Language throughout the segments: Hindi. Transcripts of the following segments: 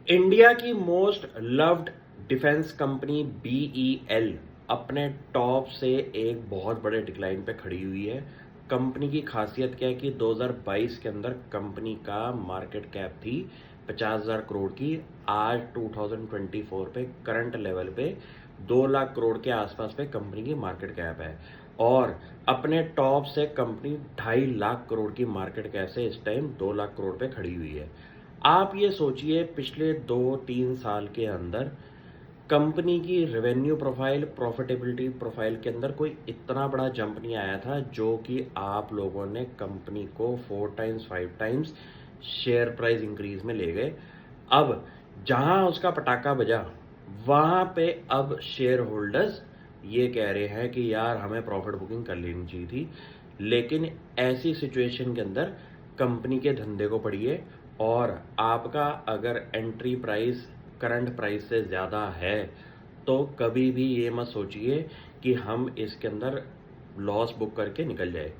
इंडिया की most loved defence company BEL अपने टॉप से एक बहुत बड़े डिक्लाइन पे खड़ी हुई है। कंपनी की खासियत क्या है कि 2022 के अंदर कंपनी का मार्केट कैप थी 50,000 करोड़ की। आज 2024 पे करंट लेवल पे 2 लाख करोड़ के आसपास पे कंपनी की मार्केट कैप है और अपने टॉप से कंपनी 2.5 लाख करोड़ की मार्केट कैप से इस टाइम 2 लाख करोड़ पे खड़ी हुई है। आप ये सोचिए पिछले 2-3 साल के अंदर कंपनी की रेवेन्यू प्रोफाइल, प्रॉफिटेबिलिटी प्रोफाइल के अंदर कोई इतना बड़ा जंप नहीं आया था जो कि आप लोगों ने कंपनी को 4 times 5 times share price increase में ले गए। अब जहां उसका पटाखा बजा वहां पे अब शेयर होल्डर्स ये कह रहे हैं कि यार हमें प्रॉफिट बुकिंग कर लेनी चाहिए थी, लेकिन ऐसी सिचुएशन के अंदर कंपनी के धंधे को पढ़िए और आपका अगर एंट्री प्राइस करंट प्राइस से ज़्यादा है तो कभी भी ये मत सोचिए कि हम इसके अंदर लॉस बुक करके निकल जाए।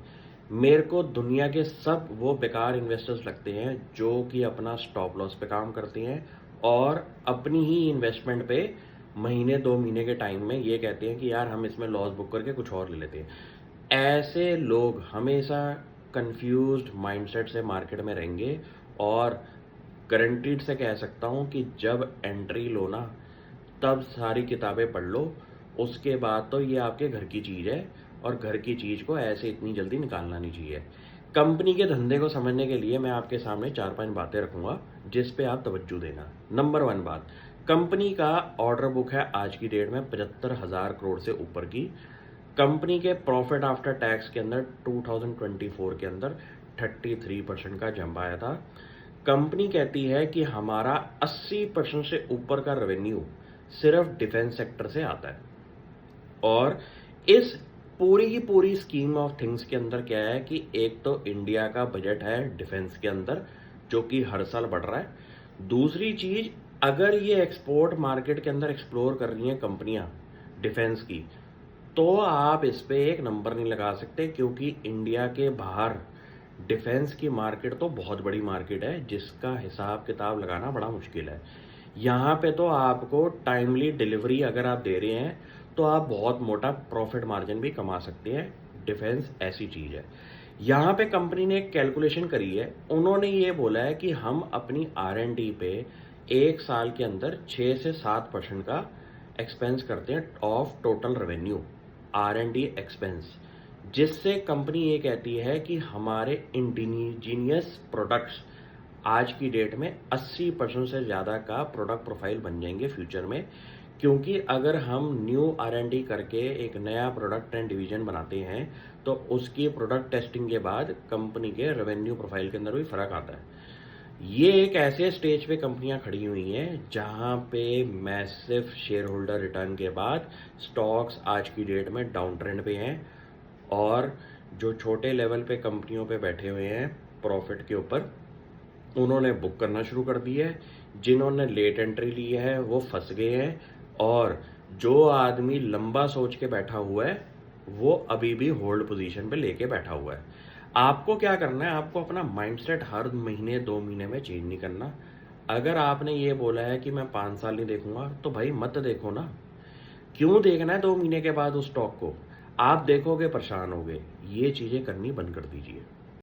मेरे को दुनिया के सब वो बेकार इन्वेस्टर्स लगते हैं जो कि अपना स्टॉप लॉस पे काम करते हैं और अपनी ही इन्वेस्टमेंट पे महीने 2 महीने के टाइम में ये कहते हैं कि यार हम इसमें लॉस बुक करके कुछ और ले लेते हैं। ऐसे लोग हमेशा कंफ्यूज्ड माइंडसेट से मार्केट में रहेंगे और गारंटीड से कह सकता हूँ कि जब एंट्री लो ना तब सारी किताबें पढ़ लो, उसके बाद तो ये आपके घर की चीज़ है और घर की चीज़ को ऐसे इतनी जल्दी निकालना नहीं चाहिए। कंपनी के धंधे को समझने के लिए मैं आपके सामने 4-5 बातें रखूंगा जिस पे आप तवज्जो देना। नंबर 1 बात, कंपनी का ऑर्डर बुक है आज की डेट में 75,000 करोड़ से ऊपर की। कंपनी के प्रॉफिट आफ्टर टैक्स के अंदर 2024 के अंदर 33% का जंप आया था। कंपनी कहती है कि हमारा 80% से ऊपर का रेवेन्यू सिर्फ डिफेंस सेक्टर से आता है और इस पूरी की पूरी स्कीम ऑफ थिंग्स के अंदर क्या है कि एक तो इंडिया का बजट है डिफेंस के अंदर जो कि हर साल बढ़ रहा है। दूसरी चीज, अगर ये एक्सपोर्ट मार्केट के अंदर एक्सप्लोर कर रही हैं कंपनियां डिफेंस की, तो आप इस पे एक नंबर नहीं लगा सकते क्योंकि इंडिया के बाहर डिफेंस की मार्केट तो बहुत बड़ी मार्केट है जिसका हिसाब किताब लगाना बड़ा मुश्किल है। यहाँ पे तो आपको टाइमली डिलीवरी अगर आप दे रहे हैं तो आप बहुत मोटा प्रॉफिट मार्जिन भी कमा सकते हैं। डिफेंस ऐसी चीज़ है। यहाँ पे कंपनी ने एक कैलकुलेशन करी है, उन्होंने ये बोला है कि हम अपनी R&D पे एक साल के अंदर 6 से 7% का एक्सपेंस करते हैं of total revenue, R&D expense, जिससे कंपनी ये कहती है कि हमारे इंडिजीनियस प्रोडक्ट्स आज की डेट में 80% से ज़्यादा का प्रोडक्ट प्रोफाइल बन जाएंगे फ्यूचर में। क्योंकि अगर हम न्यू R&D करके एक नया प्रोडक्ट एंड डिवीजन बनाते हैं तो उसकी प्रोडक्ट टेस्टिंग के बाद कंपनी के रेवेन्यू प्रोफाइल के अंदर भी फर्क आता है। ये एक ऐसे स्टेज पे कंपनियां खड़ी हुई हैं जहां पे मैसिव शेयर होल्डर रिटर्न के बाद स्टॉक्स आज की डेट में डाउन ट्रेंड पे हैं और जो छोटे लेवल पे कंपनियों पे बैठे हुए हैं प्रॉफिट के ऊपर, उन्होंने बुक करना शुरू कर दिया है। जिन्होंने लेट एंट्री ली है वो फंस गए हैं और जो आदमी लंबा सोच के बैठा हुआ है वो अभी भी होल्ड पोजीशन पे लेके बैठा हुआ है। आपको क्या करना है, आपको अपना माइंडसेट हर महीने 2 महीने में चेंज नहीं करना। अगर आपने ये बोला है कि मैं 5 साल नहीं देखूंगा तो भाई मत देखो ना। क्यों देखना है 2 महीने के बाद उस स्टॉक को? आप देखोगे परेशान होगे। ये चीजें करनी बंद कर दीजिए।